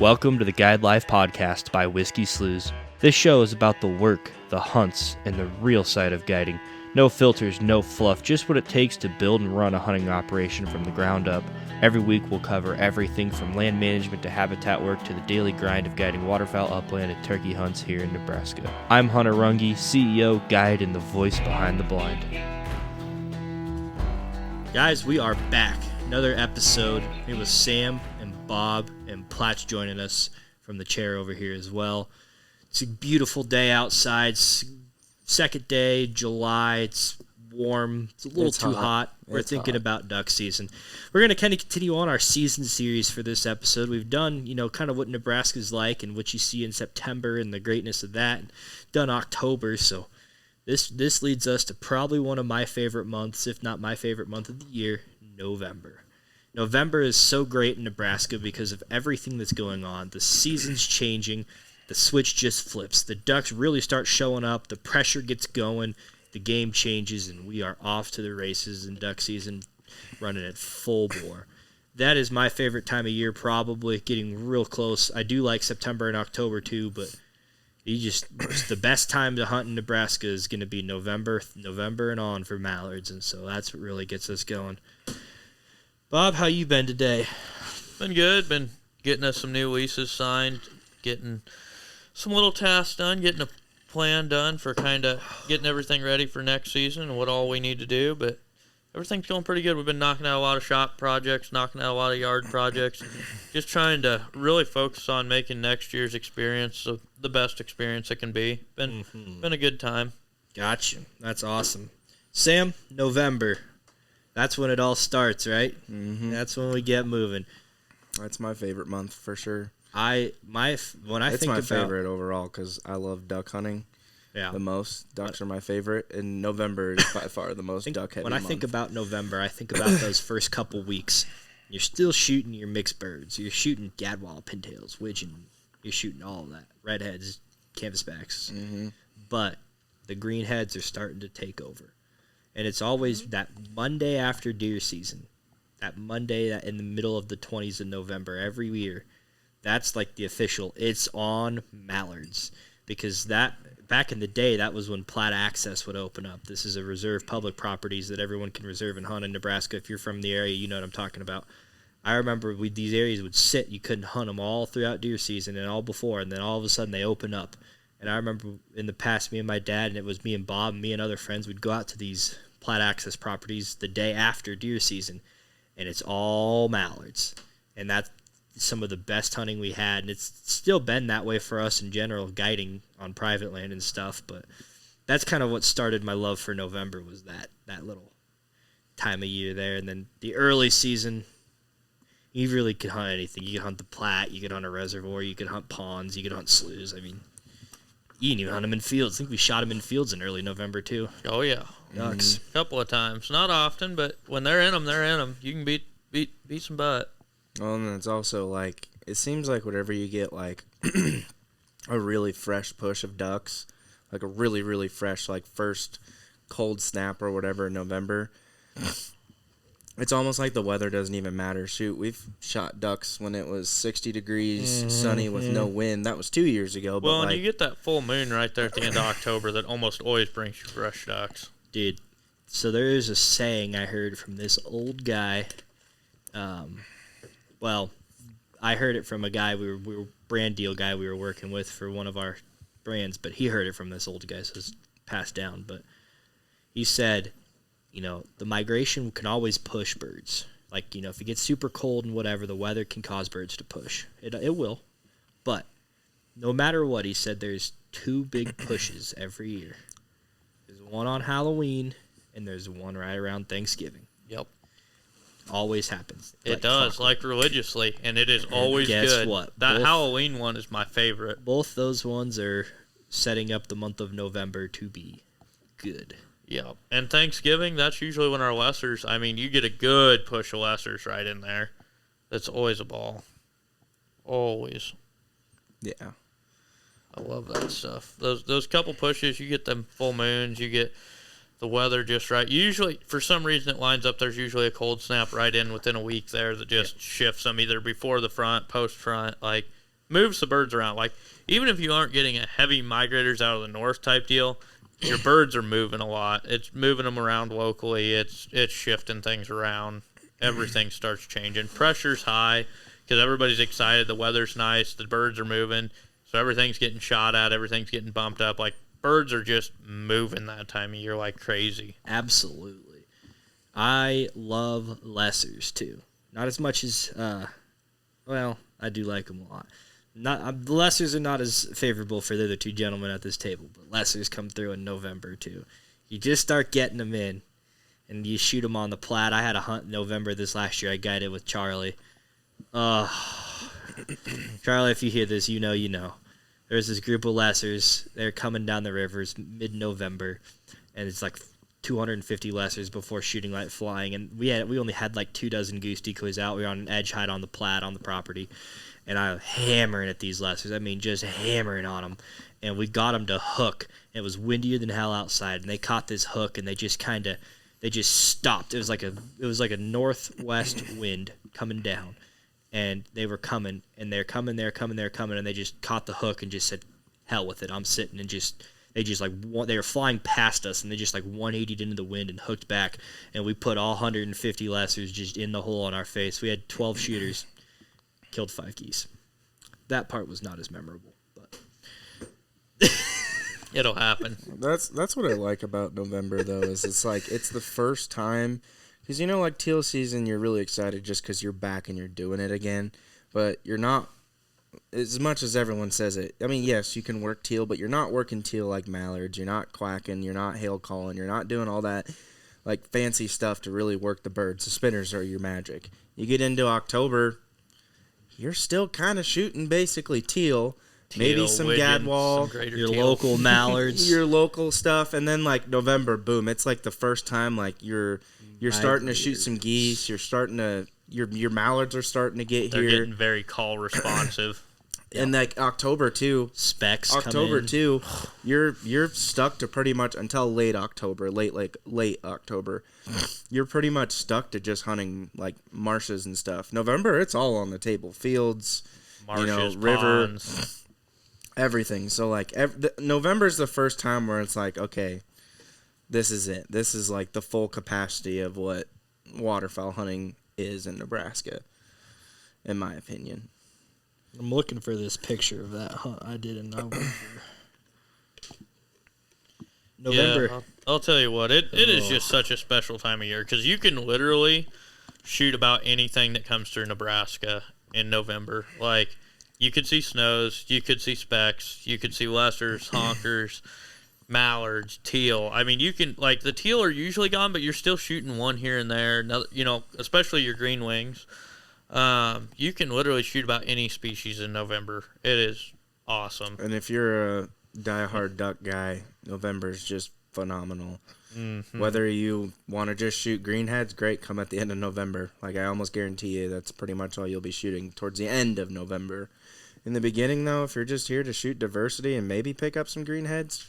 Welcome to the Guide Life podcast by Whiskey Sloughs. This show is about the work, the hunts, and the real side of guiding. No filters, no fluff, just what it takes to build and run a hunting operation from the ground up. Every week we'll cover everything from land management to habitat work to the daily grind of guiding waterfowl upland and turkey hunts here in Nebraska. I'm Hunter Runge, CEO, guide, and the voice behind the blind. Guys, we are back. Another episode. It was Sam and Bob and Platch joining us from the chair over here as well. It's a beautiful day outside. It's second day, July. It's warm. It's a little too hot. We're thinking about duck season. We're going to kind of continue on our season series for this episode. We've done, kind of what Nebraska's like and what you see in September and the greatness of that. Done October, so this leads us to probably one of my favorite months, if not my favorite month of the year, November. November is so great in Nebraska because of everything that's going on. The season's changing. The switch just flips. The ducks really start showing up. The pressure gets going. The game changes, and we are off to the races in duck season, running at full bore. That is my favorite time of year, probably getting real close. I do like September and October too, but the best time to hunt in Nebraska is going to be November and on for mallards, and so that's what really gets us going. Bob, how you been today? Been good. Been getting us some new leases signed, getting some little tasks done, getting a plan done for kind of getting everything ready for next season and what all we need to do, but everything's going pretty good. We've been knocking out a lot of shop projects, knocking out a lot of yard projects, just trying to really focus on making next year's experience the best experience it can be. Been a good time. Gotcha. That's awesome. Sam, November. That's when it all starts, right? Mm-hmm. That's when we get moving. That's my favorite month for sure. It's my favorite overall because I love duck hunting the most. Ducks are my favorite, and November is by far the most duck-heavy month. When I think about November, I think about those first couple weeks. You're still shooting your mixed birds. You're shooting gadwall, pintails, widgeon. You're shooting all of that. Redheads, canvasbacks. Mm-hmm. But the greenheads are starting to take over. And it's always that Monday after deer season, that Monday that in the middle of the 20s of November every year, that's like the official, it's on mallards. Because that back in the day, that was when plat access would open up. This is a reserve public properties that everyone can reserve and hunt in Nebraska. If you're from the area, you know what I'm talking about. I remember these areas would sit. You couldn't hunt them all throughout deer season and all before, and then all of a sudden they open up. And I remember in the past, me and my dad, and it was me and Bob and me and other friends, would go out to these plat access properties the day after deer season, and it's all mallards. And that's some of the best hunting we had, and it's still been that way for us in general, guiding on private land and stuff. But that's kind of what started my love for November, was that little time of year there. And then the early season, you really could hunt anything. You could hunt the Platte, you could hunt a reservoir, you could hunt ponds, you could hunt sloughs. I mean, you can even hunt them in fields. I think we shot them in fields in early November, too. Oh, yeah. Ducks. A couple of times. Not often, but when they're in them, they're in them. You can beat some butt. Well, and it's also, like, it seems like whenever you get, like, a really fresh push of ducks, like a really, really fresh, like, first cold snap or whatever in November, it's almost like the weather doesn't even matter. Shoot, we've shot ducks when it was 60 degrees, sunny with no wind. That was 2 years ago. Well, and you get that full moon right there at the end of October that almost always brings you fresh ducks. Dude, so there is a saying I heard from this old guy. I heard it from a guy, we were brand deal guy we were working with for one of our brands, but he heard it from this old guy, so it's passed down. But he said, the migration can always push birds. Like, if it gets super cold and whatever, the weather can cause birds to push. It will. But no matter what, he said there's two big pushes every year. There's one on Halloween, and there's one right around Thanksgiving. Yep. Always happens. It does, like religiously, and it is always good. Guess what? That Halloween one is my favorite. Both those ones are setting up the month of November to be good. Yeah, and Thanksgiving, that's usually when our lessers, you get a good push of lessers right in there. That's always a ball. Always. Yeah. I love that stuff. Those couple pushes, you get them full moons, you get the weather just right. Usually, for some reason, it lines up. There's usually a cold snap right in within a week there that just shifts them either before the front, post front. Like, moves the birds around. Like, even if you aren't getting a heavy migrators out of the north type deal, your birds are moving a lot. It's moving them around locally. It's shifting things around. Everything starts changing. Pressure's high because everybody's excited. The weather's nice. The birds are moving. So everything's getting shot at. Everything's getting bumped up. Like, birds are just moving that time of year like crazy. Absolutely. I love lessers, too. Not as much as, well, I do like them a lot. The lessers are not as favorable for the other two gentlemen at this table, but lessers come through in November, too. You just start getting them in, and you shoot them on the Platte. I had a hunt in November this last year. I guided with Charlie. Charlie, if you hear this, you know. There's this group of lessers. They're coming down the rivers mid-November, and it's like 250 lessers before shooting light flying. And we only had like 24 goose decoys out. We were on an edge height on the Platte on the property, and I was hammering at these lessers. I mean, just hammering on them. And we got them to hook. It was windier than hell outside, and they caught this hook, and they just stopped. It was like a northwest wind coming down. And they were coming, and they're coming, and they just caught the hook and just said, hell with it, I'm sitting, and they were flying past us, and they just like 180'd into the wind and hooked back, and we put all 150 lessers just in the hole on our face. We had 12 shooters, killed 5 geese. That part was not as memorable, but it'll happen. That's what I like about November, though, is it's the first time. Because, like teal season, you're really excited just because you're back and you're doing it again. But you're not, as much as everyone says it. I mean, yes, you can work teal, but you're not working teal like mallards. You're not quacking. You're not hail calling. You're not doing all that, like, fancy stuff to really work the birds. The spinners are your magic. You get into October, you're still kind of shooting basically teal. Maybe some gadwall, your local mallards, your local stuff, and then like November, boom! It's like the first time like you're starting to shoot some geese. You're starting to your mallards are starting to get They're here. They're getting very call responsive. And like October too, specs. October too, you're stuck to pretty much until late October. You're pretty much stuck to just hunting like marshes and stuff. November, it's all on the table. Fields, marshes, river. ponds. Everything. So, like, November's the first time where it's like, okay, this is it. This is, like, the full capacity of what waterfowl hunting is in Nebraska, in my opinion. I'm looking for this picture of that hunt I did in November. Yeah, I'll tell you what. It is just such a special time of year because you can literally shoot about anything that comes through Nebraska in November. Like, you could see snows, you could see specks, you could see lessers, honkers, mallards, teal. I mean, you can, like, the teal are usually gone, but you're still shooting one here and there. Another, especially your green wings. You can literally shoot about any species in November. It is awesome. And if you're a diehard duck guy, November's just phenomenal. Mm-hmm. Whether you want to just shoot greenheads, great, come at the end of November. Like, I almost guarantee you that's pretty much all you'll be shooting towards the end of November. In the beginning, though, if you're just here to shoot diversity and maybe pick up some greenheads,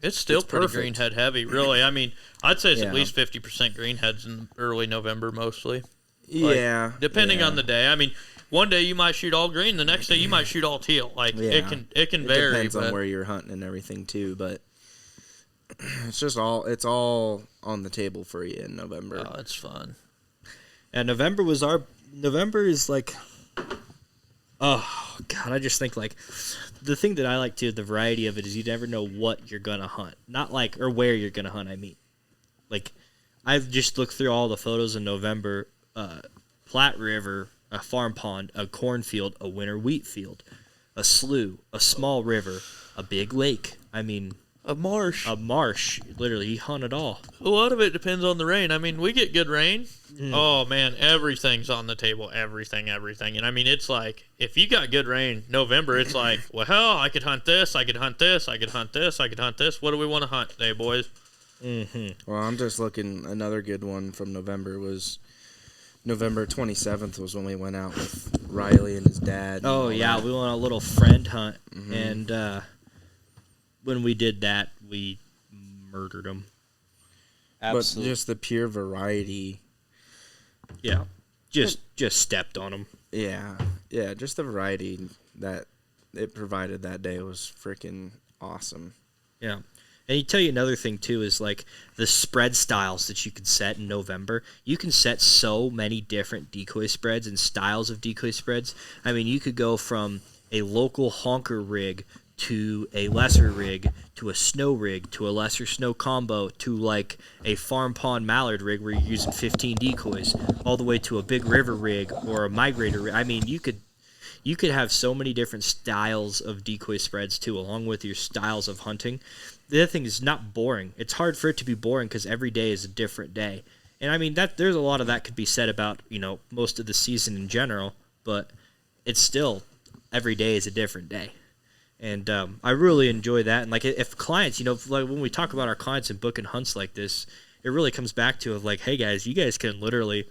it's still pretty perfect. Greenhead heavy, really. I mean, I'd say it's at least 50% greenheads in early November, mostly. Like, depending on the day. I mean, one day you might shoot all green, the next day you might shoot all teal. Like, it can vary. It depends on where you're hunting and everything, too, but it's all on the table for you in November. Oh, it's fun. And November is like, oh, God, I just think, like, the thing that I like, too, the variety of it is you never know what you're going to hunt. Not like, or where you're going to hunt, I mean. Like, I've just looked through all the photos in November, Platte River, a farm pond, a cornfield, a winter wheat field, a slough, a small river, a big lake. I mean, a marsh. Literally, he hunted all. A lot of it depends on the rain. I mean, we get good rain. Oh, man, everything's on the table. Everything. And, I mean, it's like, if you got good rain, November, it's like, well, hell, I could hunt this, I could hunt this, I could hunt this, I could hunt this. What do we want to hunt today, boys? Mm-hmm. Well, I'm just looking. Another good one from November was November 27th was when we went out with Riley and his dad. Oh, yeah, we went on a little friend hunt, and when we did that, we murdered them. Absolutely. But just the pure variety. Yeah, just stepped on them. Yeah, just the variety that it provided that day was freaking awesome. Yeah. And you tell you another thing too is like the spread styles that you can set in November. You can set so many different decoy spreads and styles of decoy spreads. I mean, you could go from a local honker rig to a lesser rig to a snow rig to a lesser snow combo to like a farm pond mallard rig where you're using 15 decoys all the way to a big river rig or a migrator rig. I mean, you could have so many different styles of decoy spreads too, along with your styles of hunting. The other thing is not boring. It's hard for it to be boring because every day is a different day. And I mean, that there's a lot of that could be said about, most of the season in general, but it's still every day is a different day. And I really enjoy that. And like if clients, like when we talk about our clients and booking hunts like this, it really comes back to like, hey guys, you guys can literally,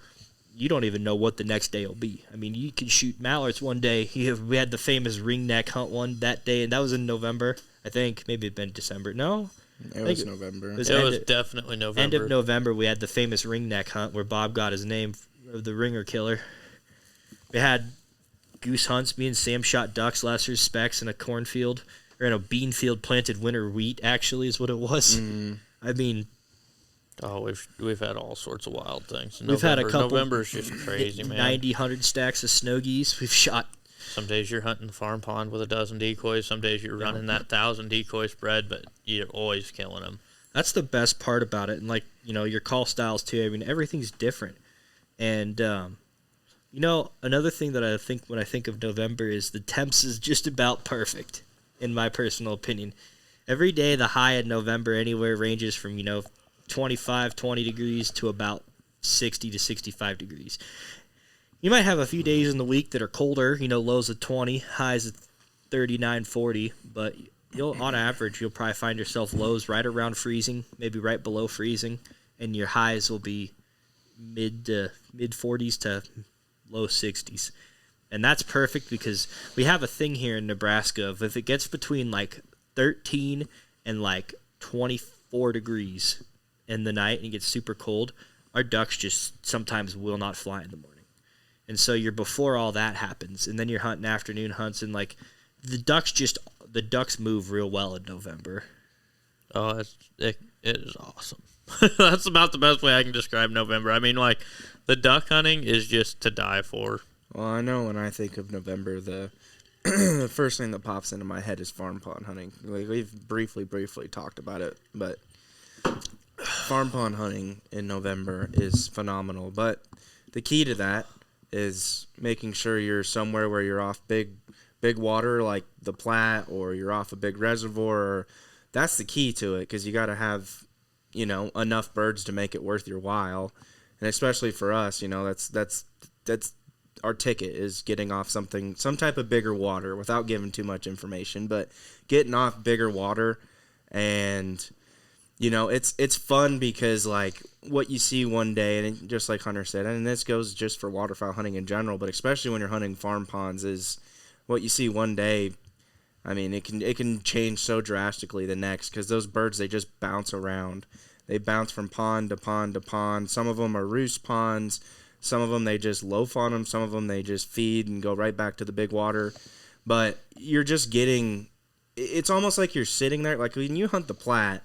you don't even know what the next day will be. I mean, you can shoot mallards one day. We had the famous ring neck hunt one that day, and that was in November. I think maybe it'd been December. No, it was November. It was definitely November. End of November, we had the famous ring neck hunt where Bob got his name of the ringer killer. We had goose hunts. Me and Sam shot ducks, lessers, specks in a cornfield or in a bean field planted winter wheat. Actually, is what it was. I mean, we've had all sorts of wild things. We've had a couple. November's just crazy, man. 90, 100 stacks of snow geese. We've shot. Some days you're hunting the farm pond with a dozen decoys. Some days you're running that 1,000 decoy spread, but you're always killing them. That's the best part about it. And, like, your call styles, too. I mean, everything's different. And, another thing that I think when I think of November is the temps is just about perfect, in my personal opinion. Every day, the high in November anywhere ranges from, 25, 20 degrees to about 60 to 65 degrees. You might have a few days in the week that are colder, lows of 20, highs of 39, 40, but on average, you'll probably find yourself lows right around freezing, maybe right below freezing, and your highs will be mid 40s to low 60s. And that's perfect because we have a thing here in Nebraska of if it gets between like 13 and like 24 degrees in the night and it gets super cold, our ducks just sometimes will not fly in the morning. And so you're before all that happens, and then you're hunting afternoon hunts, and like the ducks move real well in November. Oh, it is awesome. That's about the best way I can describe November. I mean, like the duck hunting is just to die for. Well, I know when I think of November, the the first thing that pops into my head is farm pond hunting. Like, we've briefly talked about it, but farm pond hunting in November is phenomenal. But the key to that is making sure you're somewhere where you're off big water like the Platte, or you're off a big reservoir. That's the key to it, because you got to have enough birds to make it worth your while. And especially for us, that's our ticket is getting off some type of bigger water, without giving too much information, but getting off bigger water. And it's fun because like what you see one day, and just like Hunter said, and this goes just for waterfowl hunting in general, but especially when you're hunting farm ponds, is what you see one day. I mean, it can change so drastically the next, because those birds, they just bounce around. They bounce from pond to pond to pond. Some of them are roost ponds. Some of them, they just loaf on them. Some of them, they just feed and go right back to the big water. But you're just getting, it's almost like you're sitting there. Like when you hunt the Platte,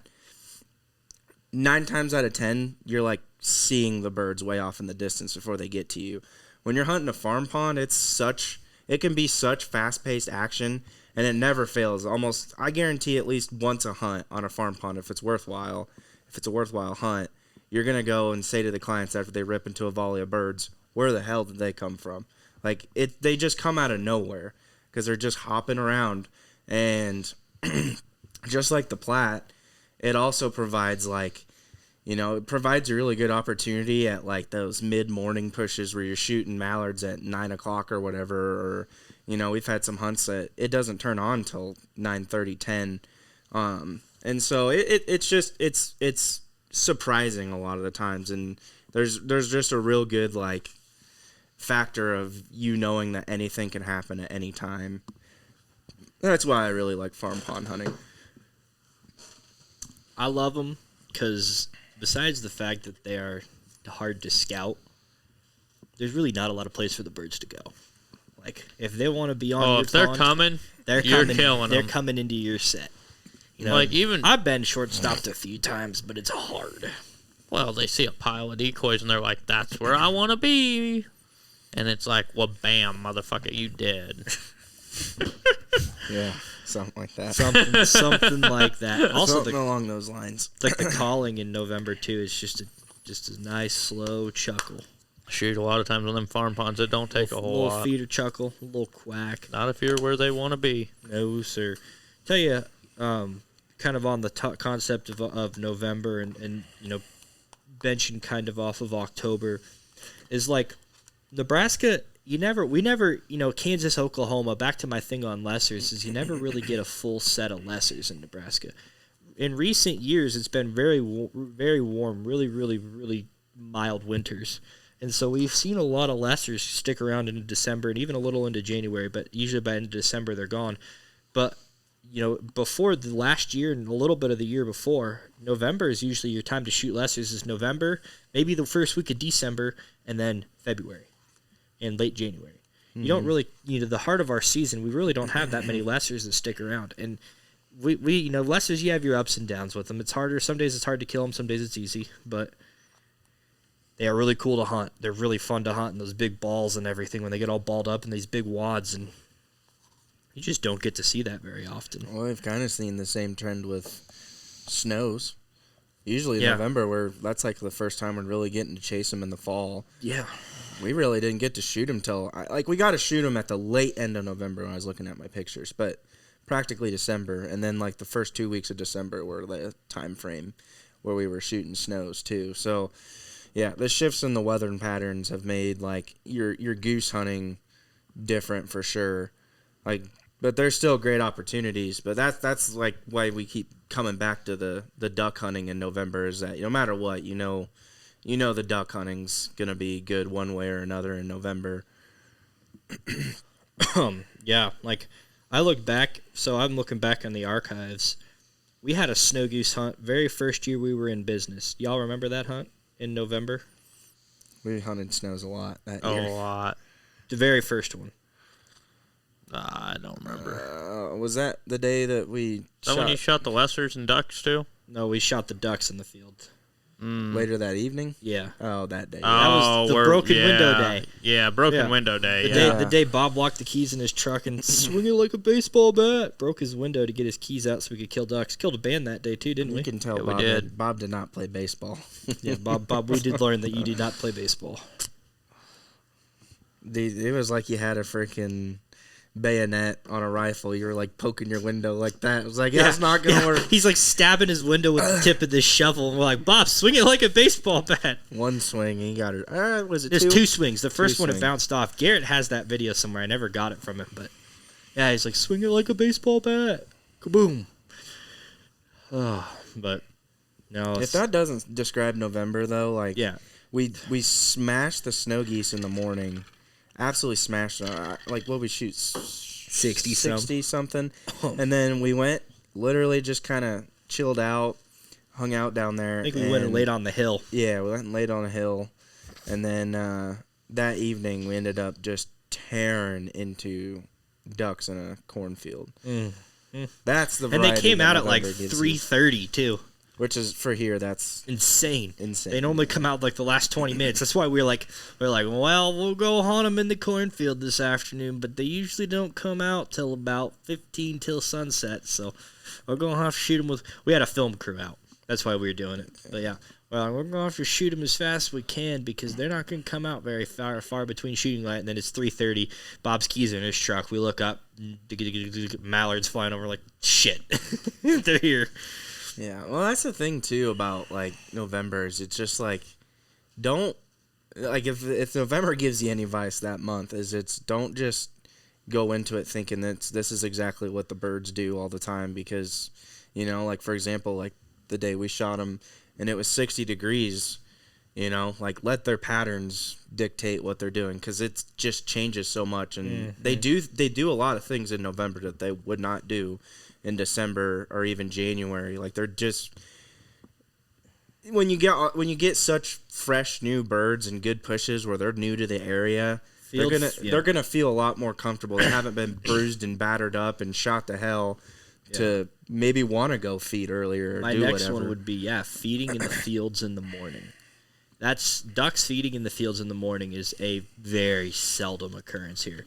9 times out of 10, you're like seeing the birds way off in the distance before they get to you. When you're hunting a farm pond, it can be such fast-paced action, and it never fails. Almost, I guarantee at least once a hunt on a farm pond, if it's worthwhile, if it's a worthwhile hunt, you're going to go and say to the clients after they rip into a volley of birds, where the hell did they come from? Like, they just come out of nowhere because they're just hopping around. And just like the Platte, it also provides it provides a really good opportunity at like those mid-morning pushes where you're shooting mallards at 9 o'clock or whatever. Or, we've had some hunts that it doesn't turn on till 9:30, 10. And so it's surprising a lot of the times. And there's just a real good like factor of knowing that anything can happen at any time. That's why I really like farm pond hunting. I love them because besides the fact that they are hard to scout, there's really not a lot of place for the birds to go. Like if they want to be on, Oh, your if they're pond, coming, they're you're coming. killing They're them. coming into your set. You know, Like even I've been shortstopped a few times, but it's hard. well, they see a pile of decoys and they're like, "That's where I want to be," and it's like, "Well, bam, motherfucker, you dead." Yeah, something like that. Something like that. Also, Something along those lines. like the calling in November too is just a nice slow chuckle. Shoot, a lot of times on them farm ponds, it don't take a whole little lot. feeder chuckle, a little quack. Not if you're where they want to be. No, sir. Tell you, kind of on the concept of November and you know, benching kind of off of October, is like Nebraska. We never, you know, Kansas, Oklahoma. Back to my thing on lessers is you never really get a full set of lessers in Nebraska. In recent years, it's been very warm, really, really, really mild winters. And so we've seen a lot of lessers stick around into December and even a little into January, but usually by end of December they're gone. But, you know, before the last year and a little bit of the year before, November is usually your time to shoot lessers is November, maybe the first week of December, and then February and late January. Mm-hmm. You don't really, you know, the heart of our season, we really don't have that many lessers that stick around. And we you know, lessers, you have your ups and downs with them. It's harder. Some days it's hard to kill them. Some days it's easy, but they are really cool to hunt. They're really fun to hunt, and those big balls and everything when they get all balled up in these big wads, and you just don't get to see that very often. Well, we've kind of seen the same trend with snows. Usually Yeah. November, where that's like the first time we're really getting to chase them in the fall. Yeah. We really didn't get to shoot them till we got to shoot them at the late end of November when I was looking at my pictures, but practically December, and then like the first 2 weeks of December were the time frame where we were shooting snows too. So yeah, the shifts in the weather patterns have made like your goose hunting different for sure. Like, but there's still great opportunities. But that's like why we keep coming back to the duck hunting in November, is that no matter what, you know the duck hunting's gonna be good one way or another in November. Yeah, like I look back, so I'm looking back on the archives. We had a snow goose hunt very first year we were in business. Y'all remember that hunt in November? We hunted snows a lot that A year. lot. The very first one. I don't remember. Was that the day that we Is that when you shot the lessers and ducks too? No, we shot the ducks in the field. later that evening? Yeah. Oh, that day. That was the broken window day. Yeah, broken window day. The day Bob locked the keys in his truck and swinging like a baseball bat, broke his window to get his keys out so we could kill ducks. Killed a band that day too, didn't we? You can tell Yeah, Bob, we did. Bob did not play baseball. Yeah, Bob, we did learn that you did not play baseball. It was like you had a freaking bayonet on a rifle. You were like poking your window like that. It was like, it's not going to work. He's like stabbing his window with the tip of this shovel. And we're like, Bob, swing it like a baseball bat. One swing, he got it. Was it There's two? two swings. The first one, it swings. bounced off. Garrett has that video somewhere. I never got it from him, but yeah, he's like, swing it like a baseball bat. Kaboom. Oh, but no. If that doesn't describe November, though, like, Yeah. we smashed the snow geese in the morning. Absolutely smashed them. Like, what we shoot? 60 something. And then we went, literally just kind of chilled out, hung out down there. I think we went and laid on the hill. Yeah, we went and laid on a hill. And then that evening, we ended up just tearing into ducks in a cornfield. That's the And they variety came that out at like November gives you. 3:30 too. Which is, for here, that's Insane. insane. They normally come out like the last 20 minutes. That's why we're like, well, we'll go hunt them in the cornfield this afternoon, but they usually don't come out till about 15 till sunset. So we're gonna have to shoot them with. We had a film crew out. That's why we were doing it. But yeah, well, we're gonna have to shoot them as fast as we can because they're not gonna come out very far between shooting light. And then it's 3:30. Bob's keys are in his truck. We look up, mallards flying over. Like shit, they're here. Yeah, well, that's the thing, too, about, like, November is it's just, like, don't, like, if November gives you any advice that month, is don't just go into it thinking that this is exactly what the birds do all the time because, you know, like, for example, like, the day we shot them and it was 60 degrees, you know, like, let their patterns dictate what they're doing because it just changes so much, and they do a lot of things in November that they would not do in December or even January. Like, they're just when you get such fresh new birds and good pushes where they're new to the area, They're gonna feel a lot more comfortable. They haven't been bruised and battered up and shot to hell to maybe want to go feed earlier. Or My do next whatever. one would be feeding in the fields in the morning. That's ducks feeding in the fields in the morning is a very seldom occurrence here.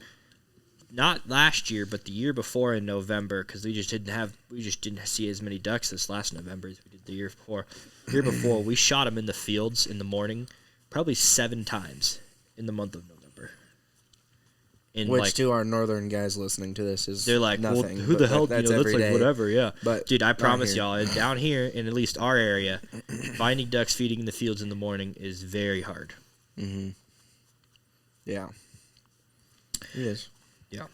Not last year, but the year before in November, because we just didn't see as many ducks this last November as we did the year before. The year before, we shot them in the fields in the morning, probably 7 times in the month of November. Which to our northern guys listening to this is they're like, nothing. Well, who the hell? That's That's like whatever, yeah. But dude, I promise y'all, down here in at least our area, finding ducks feeding in the fields in the morning is very hard. Mm-hmm. Yeah, it is. Yeah.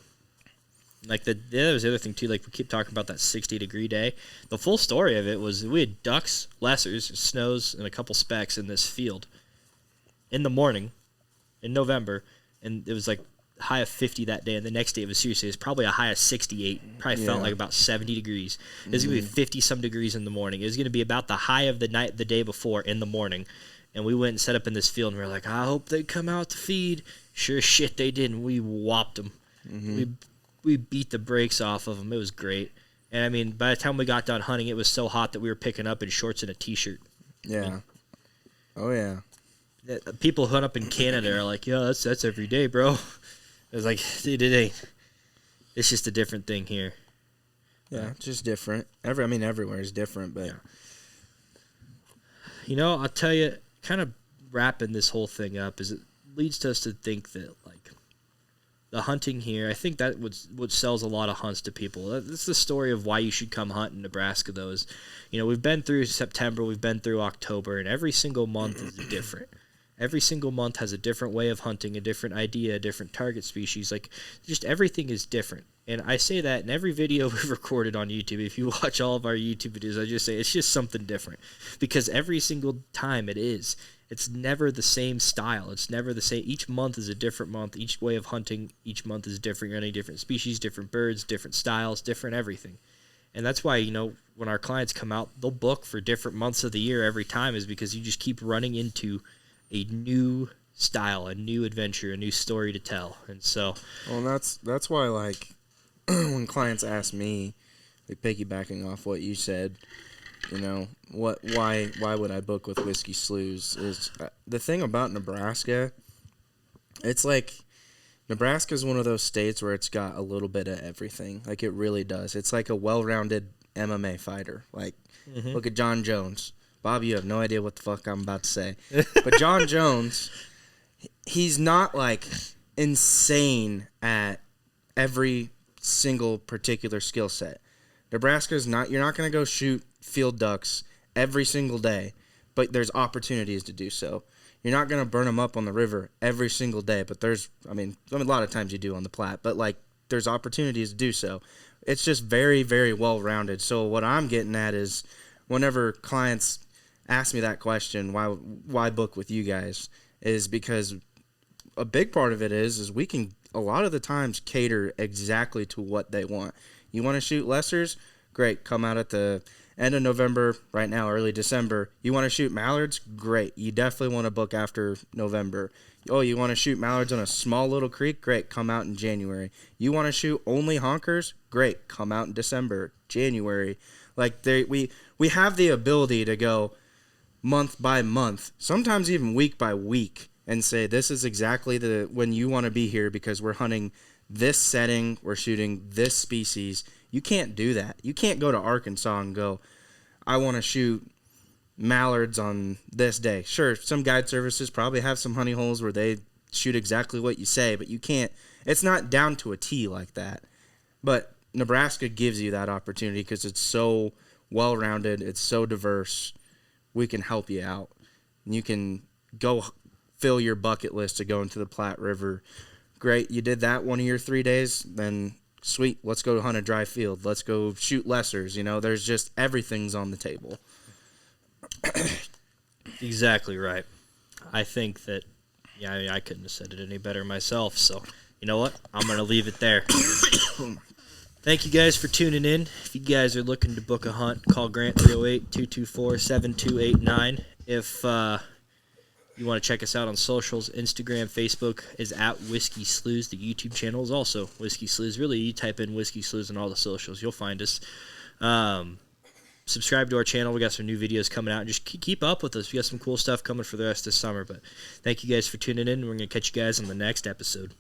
Like there was the other thing too. Like we keep talking about that 60-degree day. The full story of it was we had ducks, lessers, snows, and a couple specks in this field in the morning in November, and it was like high of 50 that day, and the next day it was probably a high of 68. Probably felt like about 70 degrees. It was gonna be 50-some degrees in the morning. It was gonna be about the high of the night the day before in the morning, and we went and set up in this field, and we were like, I hope they come out to feed. Sure as shit they didn't. We whopped them. Mm-hmm. We beat the brakes off of them. It was great. And, I mean, by the time we got done hunting, it was so hot that we were picking up in shorts and a T-shirt. Yeah. I mean, oh, yeah. People hunt up in Canada are like, yeah, that's every day, bro. I was like, dude, it ain't. It's just a different thing here. Yeah, it's just different. Everywhere is different, but... Yeah. You know, I'll tell you, kind of wrapping this whole thing up is it leads us to think that, like, the hunting here, I think that what sells a lot of hunts to people. That's the story of why you should come hunt in Nebraska, though, is, you know, we've been through September, we've been through October, and every single month is different. Every single month has a different way of hunting, a different idea, a different target species. Like, just everything is different. And I say that in every video we've recorded on YouTube. If you watch all of our YouTube videos, I just say it's just something different. Because every single time it is. It's never the same style. It's never the same. Each month is a different month. Each way of hunting, each month is different. You're hunting different species, different birds, different styles, different everything. And that's why, you know, when our clients come out, they'll book for different months of the year every time, is because you just keep running into a new style, a new adventure, a new story to tell. And so... Well, that's why, like, when clients ask me, like, piggybacking off what you said... You know, why would I book with Whiskey Sloughs? Is the thing about Nebraska, it's like Nebraska is one of those states where it's got a little bit of everything. Like, it really does. It's like a well-rounded MMA fighter. Like, look at John Jones. Bob, you have no idea what the fuck I'm about to say. But John Jones, he's not, like, insane at every single particular skill set. Nebraska's not, you're not going to go shoot field ducks every single day, but there's opportunities to do so. You're not going to burn them up on the river every single day, but there's, a lot of times you do on the Platte, but, like, there's opportunities to do so. It's just very, very well-rounded. So what I'm getting at is whenever clients ask me that question, why book with you guys, is because a big part of it is we can, a lot of the times, cater exactly to what they want. You want to shoot lessers? Great. Come out at the end of November, right now, early December. You want to shoot mallards? Great. You definitely want to book after November. Oh, you want to shoot mallards on a small little creek? Great. Come out in January. You want to shoot only honkers? Great. Come out in December, January. Like, we have the ability to go month by month, sometimes even week by week, and say this is exactly when you want to be here because we're hunting this setting, we're shooting this species. You can't do that. You can't go to Arkansas and go, I want to shoot mallards on this day. Sure, some guide services probably have some honey holes where they shoot exactly what you say, but you can't. It's not down to a T like that. But Nebraska gives you that opportunity because it's so well-rounded. It's so diverse. We can help you out. And you can go fill your bucket list to go into the Platte River. Great, you did that one of your 3 days, then sweet, let's go hunt a dry field. Let's go shoot lessers. You know, there's just everything's on the table. Exactly right. I think that, I couldn't have said it any better myself. So, you know what? I'm going to leave it there. Thank you guys for tuning in. If you guys are looking to book a hunt, call Grant 308-224-7289. If You want to check us out on socials. Instagram, Facebook is at Whiskey Sloughs. The YouTube channel is also Whiskey Sloughs. Really, you type in Whiskey Sloughs on all the socials. You'll find us. Subscribe to our channel. We got some new videos coming out. And just keep up with us. We got some cool stuff coming for the rest of the summer. But thank you guys for tuning in. We're going to catch you guys on the next episode.